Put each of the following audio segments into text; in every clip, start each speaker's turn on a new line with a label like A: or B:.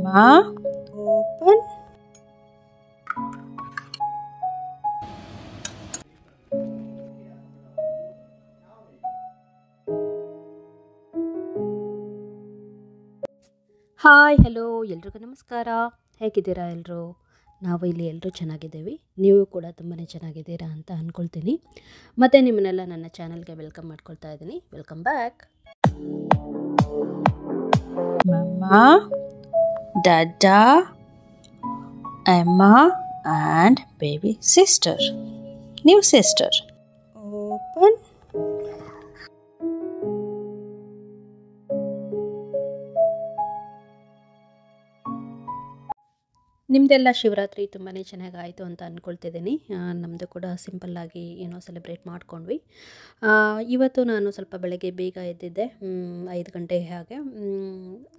A: Mama, open. Hi hello ಎಲ್ರಿಗೂ ನಮಸ್ಕಾರ. ಹೇಗಿದ್ದೀರಾ ಎಲ್ಲರೂ? ನಾವು ಇಲ್ಲಿ ಎಲ್ಲರೂ ಚೆನ್ನಾಗಿದ್ದೀವಿ. ನೀವು ಕೂಡ ತುಂಬಾ ಚೆನ್ನಾಗಿದ್ದೀರಾ ಅಂತ ಅಂದ್ಕೊಳ್ತೀನಿ. ಮತ್ತು ನಿಮ್ಮನ್ನೆಲ್ಲ ನನ್ನ ಚಾನಲ್ಗೆ ವೆಲ್ಕಮ್ ಮಾಡ್ಕೊಳ್ತಾ ಇದ್ದೀನಿ. Welcome back. Mama, Dada, Emma and baby sister. New sister. Open. ನಿಮ್ಮದೆಲ್ಲ ಶಿವರಾತ್ರಿ ತುಂಬಾ ಚೆನ್ನಾಗಾಯಿತು ಅಂತ ಅಂದ್ಕೊಳ್ತಿದ್ದೀನಿ. ನಮ್ಮದು ಕೂಡ ಸಿಂಪಲ್ಲಾಗಿ ಸೆಲೆಬ್ರೇಟ್ ಮಾಡ್ಕೊಂಡ್ವಿ. ಇವತ್ತು ನಾನು ಸ್ವಲ್ಪ ಬೆಳಗ್ಗೆ ಬೇಗ ಎದ್ದಿದ್ದೆ, 5 ಗಂಟೆ ಹಾಗೆ.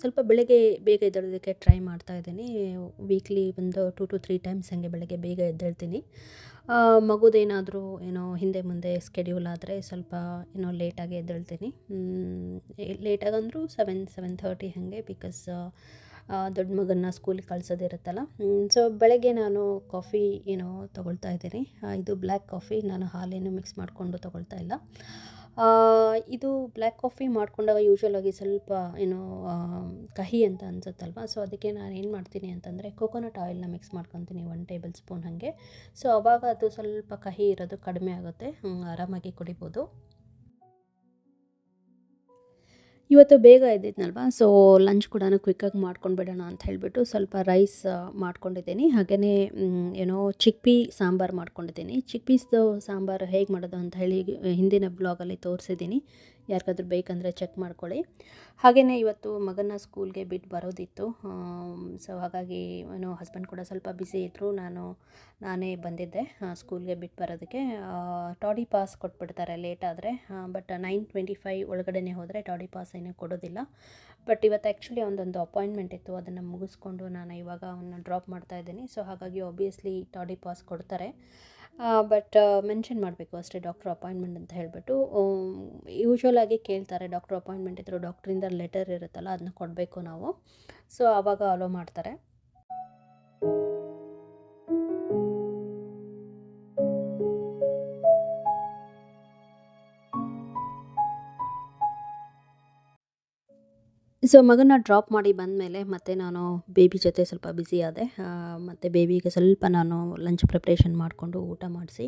A: ಸ್ವಲ್ಪ ಬೆಳಗ್ಗೆ ಬೇಗ ಎದ್ದೇಳೋದಕ್ಕೆ ಟ್ರೈ ಮಾಡ್ತಾಯಿದ್ದೀನಿ. ವೀಕ್ಲಿ ಒಂದು 2 to 3 ಟೈಮ್ಸ್ ಹಾಗೆ ಬೆಳಗ್ಗೆ ಬೇಗ ಎದ್ದೇಳ್ತೀನಿ. ಮಗುದೇನಾದರೂ ಹಿಂದೆ ಮುಂದೆ ಸ್ಕೆಡ್ಯೂಲ್ ಆದರೆ ಸ್ವಲ್ಪ ಲೇಟಾಗಿ ಎದ್ದೇಳ್ತೀನಿ. ಲೇಟಾಗಂದರೂ 7:30 ಹಾಗೆ, ಬಿಕಾಸ್ ದೊಡ್ಡ ಮಗನ್ನ ಸ್ಕೂಲಿಗೆ ಕಳ್ಸೋದಿರುತ್ತಲ್ಲ. ಸೊ ಬೆಳಗ್ಗೆ ನಾನು ಕಾಫಿ ತೊಗೊಳ್ತಾ ಇದ್ದೀನಿ. ಇದು ಬ್ಲ್ಯಾಕ್ ಕಾಫಿ, ನಾನು ಹಾಲೇನು ಮಿಕ್ಸ್ ಮಾಡಿಕೊಂಡು ತೊಗೊಳ್ತಾ ಇಲ್ಲ. ಇದು ಬ್ಲ್ಯಾಕ್ ಕಾಫಿ ಮಾಡ್ಕೊಂಡಾಗ ಯೂಶ್ವಲಾಗಿ ಸ್ವಲ್ಪ ಕಹಿ ಅಂತ ಅನಿಸುತ್ತಲ್ವ. ಸೊ ಅದಕ್ಕೆ ನಾನು ಏನು ಮಾಡ್ತೀನಿ ಅಂತಂದರೆ ಕೋಕೋನಟ್ ಆಯಿಲ್ನ ಮಿಕ್ಸ್ ಮಾಡ್ಕೊತೀನಿ 1 ಟೇಬಲ್ ಸ್ಪೂನ್ ಹಾಗೆ. ಸೊ ಆವಾಗ ಅದು ಸ್ವಲ್ಪ ಕಹಿ ಇರೋದು ಕಡಿಮೆ ಆಗುತ್ತೆ, ಆರಾಮಾಗಿ ಕುಡಿಬೋದು. ಇವತ್ತು ಬೇಗ ಎದ್ದಿದ್ನಲ್ವ, ಸೊ ಲಂಚ್ ಕೂಡ ಕ್ವಿಕ್ಕಾಗಿ ಮಾಡ್ಕೊಂಡ್ಬಿಡೋಣ ಅಂತ ಹೇಳಿಬಿಟ್ಟು ಸ್ವಲ್ಪ ರೈಸ್ ಮಾಡ್ಕೊಂಡಿದ್ದೀನಿ. ಹಾಗೆಯೇ ಚಿಕ್ಪಿ ಸಾಂಬಾರು ಮಾಡ್ಕೊಂಡಿದ್ದೀನಿ. ಚಿಕ್ಪೀಸ್ದು ಸಾಂಬಾರು ಹೇಗೆ ಮಾಡೋದು ಅಂತ ಹೇಳಿ ಹಿಂದಿನ ಬ್ಲಾಗಲ್ಲಿ ತೋರಿಸಿದ್ದೀನಿ. ಯಾರಿಗಾದ್ರೂ ಬೇಕಂದರೆ ಚೆಕ್ ಮಾಡ್ಕೊಳ್ಳಿ. ಹಾಗೆಯೇ ಇವತ್ತು ಮಗನ ಸ್ಕೂಲ್ಗೆ ಬಿಟ್ಟು ಬರೋದಿತ್ತು. ಸೊ ಹಾಗಾಗಿ ಹಸ್ಬೆಂಡ್ ಕೂಡ ಸ್ವಲ್ಪ ಬ್ಯುಸಿ ಇದ್ದರು. ನಾನೇ ಬಂದಿದ್ದೆ ಸ್ಕೂಲ್ಗೆ ಬಿಟ್ಟು ಬರೋದಕ್ಕೆ. ಟಾಡಿ ಪಾಸ್ ಕೊಟ್ಬಿಡ್ತಾರೆ ಲೇಟ್ ಆದರೆ, ಬಟ್ 9:25 ಒಳಗಡೆ ಹೋದರೆ ಟಾಡಿ ಪಾಸ್ ಏನೂ ಕೊಡೋದಿಲ್ಲ. ಬಟ್ ಇವತ್ತು ಆ್ಯಕ್ಚುಲಿ ಒಂದೊಂದು ಅಪಾಯಿಂಟ್ಮೆಂಟ್ ಇತ್ತು, ಅದನ್ನು ಮುಗಿಸ್ಕೊಂಡು ನಾನು ಇವಾಗ ಅವನ್ನ ಡ್ರಾಪ್ ಮಾಡ್ತಾಯಿದ್ದೀನಿ. ಸೊ ಹಾಗಾಗಿ ಆಬ್ವಿಯಸ್ಲಿ ಟಾಡಿ ಪಾಸ್ ಕೊಡ್ತಾರೆ, ಬಟ್ ಮೆನ್ಷನ್ ಮಾಡಬೇಕು ಅಷ್ಟೇ ಡಾಕ್ಟ್ರ್ ಅಪಾಯಿಂಟ್ಮೆಂಟ್ ಅಂತ ಹೇಳಿಬಿಟ್ಟು. ಯೂಶ್ವಲಾಗಿ ಕೇಳ್ತಾರೆ, ಡಾಕ್ಟ್ರ್ ಅಪಾಯಿಂಟ್ಮೆಂಟ್ ಇದ್ದರೂ ಡಾಕ್ಟ್ರಿಂದ ಲೆಟರ್ ಇರುತ್ತಲ್ಲ, ಅದನ್ನ ಕೊಡಬೇಕು ನಾವು. ಸೊ ಆವಾಗ ಅಲೋ ಮಾಡ್ತಾರೆ. ಸೊ ಮಗನ ಡ್ರಾಪ್ ಮಾಡಿ ಬಂದಮೇಲೆ ಮತ್ತೆ ನಾನು ಬೇಬಿ ಜೊತೆ ಸ್ವಲ್ಪ ಬ್ಯುಸಿ ಆದೆ. ಮತ್ತು ಬೇಬಿಗೆ ಸ್ವಲ್ಪ ನಾನು ಲಂಚ್ ಪ್ರಿಪ್ರೇಷನ್ ಮಾಡಿಕೊಂಡು ಊಟ ಮಾಡಿಸಿ,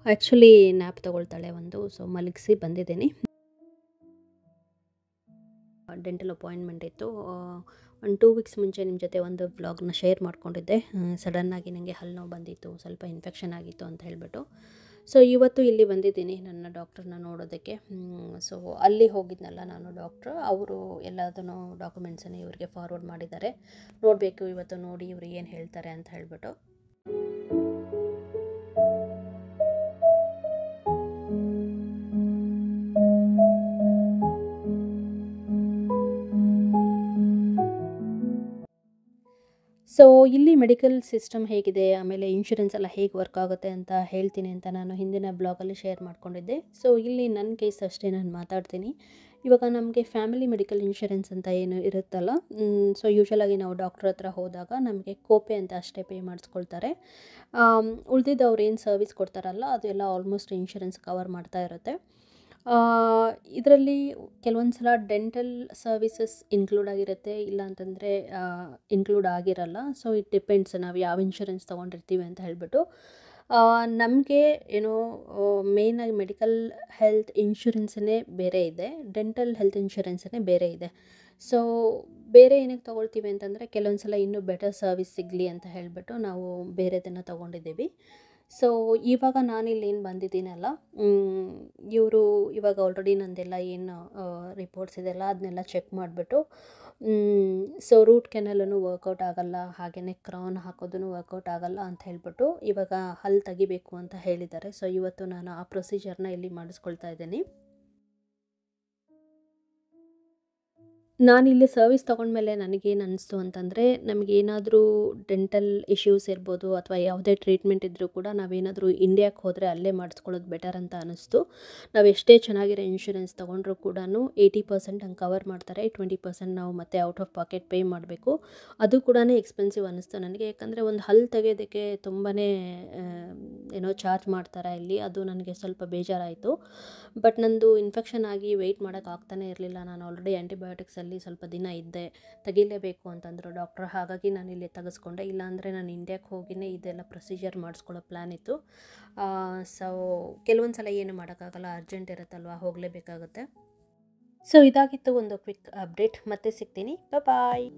A: ಆ್ಯಕ್ಚುಲಿ ನ್ಯಾಪ್ ತೊಗೊಳ್ತಾಳೆ ಒಂದು, ಸೊ ಮಲಗಿಸಿ ಬಂದಿದ್ದೀನಿ. ಡೆಂಟಲ್ ಅಪಾಯಿಂಟ್ಮೆಂಟ್ ಇತ್ತು. ಒಂದು 2 ವೀಕ್ಸ್ ಮುಂಚೆ ನಿಮ್ಮ ಜೊತೆ ಒಂದು ವ್ಲಾಗ್ನ ಶೇರ್ ಮಾಡ್ಕೊಂಡಿದ್ದೆ. ಸಡನ್ನಾಗಿ ನನಗೆ ಹಲ್ಲು ನೋವು ಬಂದಿತ್ತು, ಸ್ವಲ್ಪ ಇನ್ಫೆಕ್ಷನ್ ಆಗಿತ್ತು ಅಂತ ಹೇಳಿಬಿಟ್ಟು. ಸೊ ಇವತ್ತು ಇಲ್ಲಿ ಬಂದಿದ್ದೀನಿ ನನ್ನ ಡಾಕ್ಟ್ರನ್ನ ನೋಡೋದಕ್ಕೆ. ಸೊ ಅಲ್ಲಿ ಹೋಗಿದ್ನಲ್ಲ ನಾನು ಡಾಕ್ಟ್ರು, ಅವರು ಎಲ್ಲದನ್ನು ಡಾಕ್ಯುಮೆಂಟ್ಸನ್ನು ಇವರಿಗೆ ಫಾರ್ವರ್ಡ್ ಮಾಡಿದ್ದಾರೆ. ನೋಡಬೇಕು ಇವತ್ತು, ನೋಡಿ ಇವರು ಏನು ಹೇಳ್ತಾರೆ ಅಂತ ಹೇಳಿಬಿಟ್ಟು. ಸೊ ಇಲ್ಲಿ ಮೆಡಿಕಲ್ ಸಿಸ್ಟಮ್ ಹೇಗಿದೆ, ಆಮೇಲೆ ಇನ್ಶೂರೆನ್ಸ್ ಎಲ್ಲ ಹೇಗೆ ವರ್ಕ್ ಆಗುತ್ತೆ ಅಂತ ಹೇಳ್ತೀನಿ ಅಂತ ನಾನು ಹಿಂದಿನ ಬ್ಲಾಗಲ್ಲಿ ಶೇರ್ ಮಾಡ್ಕೊಂಡಿದ್ದೆ. ಸೊ ಇಲ್ಲಿ ನನ್ನ ಕೇಸ್ ಅಷ್ಟೇ ನಾನು ಮಾತಾಡ್ತೀನಿ. ಇವಾಗ ನಮಗೆ ಫ್ಯಾಮಿಲಿ ಮೆಡಿಕಲ್ ಇನ್ಶೂರೆನ್ಸ್ ಅಂತ ಏನು ಇರುತ್ತಲ್ಲ, ಸೊ ಯೂಶ್ವಲಾಗಿ ನಾವು ಡಾಕ್ಟ್ರ್ ಹತ್ರ ಹೋದಾಗ ನಮಗೆ ಕೋಪೆ ಅಂತ ಅಷ್ಟೇ ಪೇ ಮಾಡಿಸ್ಕೊಳ್ತಾರೆ. ಉಳಿದಿದ್ದು ಅವ್ರು ಏನು ಸರ್ವಿಸ್ ಕೊಡ್ತಾರಲ್ಲ ಅದೆಲ್ಲ ಆಲ್ಮೋಸ್ಟ್ ಇನ್ಶೂರೆನ್ಸ್ ಕವರ್ ಮಾಡ್ತಾ ಇರುತ್ತೆ. ಇದರಲ್ಲಿ ಕೆಲವೊಂದು ಸಲ ಡೆಂಟಲ್ ಸರ್ವಿಸಸ್ ಇನ್ಕ್ಲೂಡ್ ಆಗಿರುತ್ತೆ, ಇಲ್ಲ ಅಂತಂದರೆ ಇನ್ಕ್ಲೂಡ್ ಆಗಿರಲ್ಲ. ಸೊ ಇಟ್ ಡಿಪೆಂಡ್ಸ್ ನಾವು ಯಾವ ಇನ್ಶೂರೆನ್ಸ್ ತೊಗೊಂಡಿರ್ತೀವಿ ಅಂತ ಹೇಳಿಬಿಟ್ಟು. ನಮಗೆ ಮೇಯ್ನಾಗಿ ಮೆಡಿಕಲ್ ಹೆಲ್ತ್ ಇನ್ಶೂರೆನ್ಸನ್ನೇ ಬೇರೆ ಇದೆ, ಡೆಂಟಲ್ ಹೆಲ್ತ್ ಇನ್ಶೂರೆನ್ಸನ್ನೇ ಬೇರೆ ಇದೆ. ಸೊ ಬೇರೆ ಏನಕ್ಕೆ ತೊಗೊಳ್ತೀವಿ ಅಂತಂದರೆ ಕೆಲವೊಂದು ಸಲ ಇನ್ನೂ ಬೆಟರ್ ಸರ್ವಿಸ್ ಸಿಗಲಿ ಅಂತ ಹೇಳಿಬಿಟ್ಟು ನಾವು ಬೇರೆದನ್ನು ತೊಗೊಂಡಿದ್ದೀವಿ. ಸೊ ಇವಾಗ ನಾನಿಲ್ಲಿ ಏನು ಬಂದಿದ್ದೀನಲ್ಲ, ಇವರು ಇವಾಗ ಆಲ್ರೆಡಿ ನಂದೆಲ್ಲ ಏನು ರಿಪೋರ್ಟ್ಸ್ ಇದೆಲ್ಲ ಅದನ್ನೆಲ್ಲ ಚೆಕ್ ಮಾಡಿಬಿಟ್ಟು, ಸೊ ರೂಟ್ ಕೆನಲೂ ವರ್ಕೌಟ್ ಆಗೋಲ್ಲ, ಹಾಗೆಯೇ ಕ್ರೌನ್ ಹಾಕೋದೂ ವರ್ಕೌಟ್ ಆಗೋಲ್ಲ ಅಂತ ಹೇಳಿಬಿಟ್ಟು ಇವಾಗ ಹಲ್ಲು ತೆಗಿಬೇಕು ಅಂತ ಹೇಳಿದ್ದಾರೆ. ಸೊ ಇವತ್ತು ನಾನು ಆ ಪ್ರೊಸೀಜರ್ನ ಇಲ್ಲಿ ಮಾಡಿಸ್ಕೊಳ್ತಾ ಇದ್ದೀನಿ. ನಾನಿಲ್ಲಿ ಸರ್ವಿಸ್ ತೊಗೊಂಡ್ಮೇಲೆ ನನಗೇನು ಅನ್ನಿಸ್ತು ಅಂತಂದರೆ, ನಮಗೇನಾದರೂ ಡೆಂಟಲ್ ಇಶ್ಯೂಸ್ ಇರ್ಬೋದು ಅಥವಾ ಯಾವುದೇ ಟ್ರೀಟ್ಮೆಂಟ್ ಇದ್ದರೂ ಕೂಡ ನಾವೇನಾದರೂ ಇಂಡಿಯಾಕ್ಕೆ ಹೋದರೆ ಅಲ್ಲೇ ಮಾಡಿಸ್ಕೊಳ್ಳೋದು ಬೆಟರ್ ಅಂತ ಅನ್ನಿಸ್ತು. ನಾವು ಎಷ್ಟೇ ಚೆನ್ನಾಗಿರೋ ಇನ್ಶೂರೆನ್ಸ್ ತೊಗೊಂಡ್ರೂ ಕೂಡ 80% ಹಂಗೆ ಕವರ್ ಮಾಡ್ತಾರೆ. 20% ನಾವು ಮತ್ತೆ ಔಟ್ ಆಫ್ ಪಾಕೆಟ್ ಪೇ ಮಾಡಬೇಕು. ಅದು ಕೂಡ ಎಕ್ಸ್ಪೆನ್ಸಿವ್ ಅನ್ನಿಸ್ತು ನನಗೆ. ಯಾಕಂದರೆ ಒಂದು ಹಲ್ಲು ತೆಗೆಯೋದಕ್ಕೆ ತುಂಬಾ ಚಾರ್ಜ್ ಮಾಡ್ತಾರೆ ಇಲ್ಲಿ. ಅದು ನನಗೆ ಸ್ವಲ್ಪ ಬೇಜಾರಾಯಿತು. ಬಟ್ ನಂದು ಇನ್ಫೆಕ್ಷನ್ ಆಗಿ ವೆಯ್ಟ್ ಮಾಡೋಕ್ಕಾಗ್ತಾನೆ ಇರಲಿಲ್ಲ. ನಾನು ಆಲ್ರೆಡಿ ಆ್ಯಂಟಿಬಯೋಟಿಕ್ಸಲ್ಲಿ ಸ್ವಲ್ಪ ದಿನ ಇದ್ದೆ. ತೆಗಿಲೇಬೇಕು ಅಂತಂದರು ಡಾಕ್ಟ್ರು. ಹಾಗಾಗಿ ನಾನು ಇಲ್ಲಿ ತೆಗೆಸ್ಕೊಂಡೆ. ಇಲ್ಲಾಂದರೆ ನಾನು ಇಂಡಿಯಾಕ್ಕೆ ಹೋಗಿಯೇ ಇದೆಲ್ಲ ಪ್ರೊಸೀಜರ್ ಮಾಡಿಸ್ಕೊಳ್ಳೋ ಪ್ಲ್ಯಾನ್ ಇತ್ತು. ಸೊ ಕೆಲವೊಂದು ಸಲ ಏನು ಮಾಡೋಕ್ಕಾಗಲ್ಲ, ಅರ್ಜೆಂಟ್ ಇರುತ್ತಲ್ವ, ಹೋಗಲೇಬೇಕಾಗುತ್ತೆ. ಸೊ ಇದಾಗಿತ್ತು ಒಂದು ಕ್ವಿಕ್ ಅಪ್ಡೇಟ್. ಮತ್ತೆ ಸಿಗ್ತೀನಿ. ಬಾಯ್.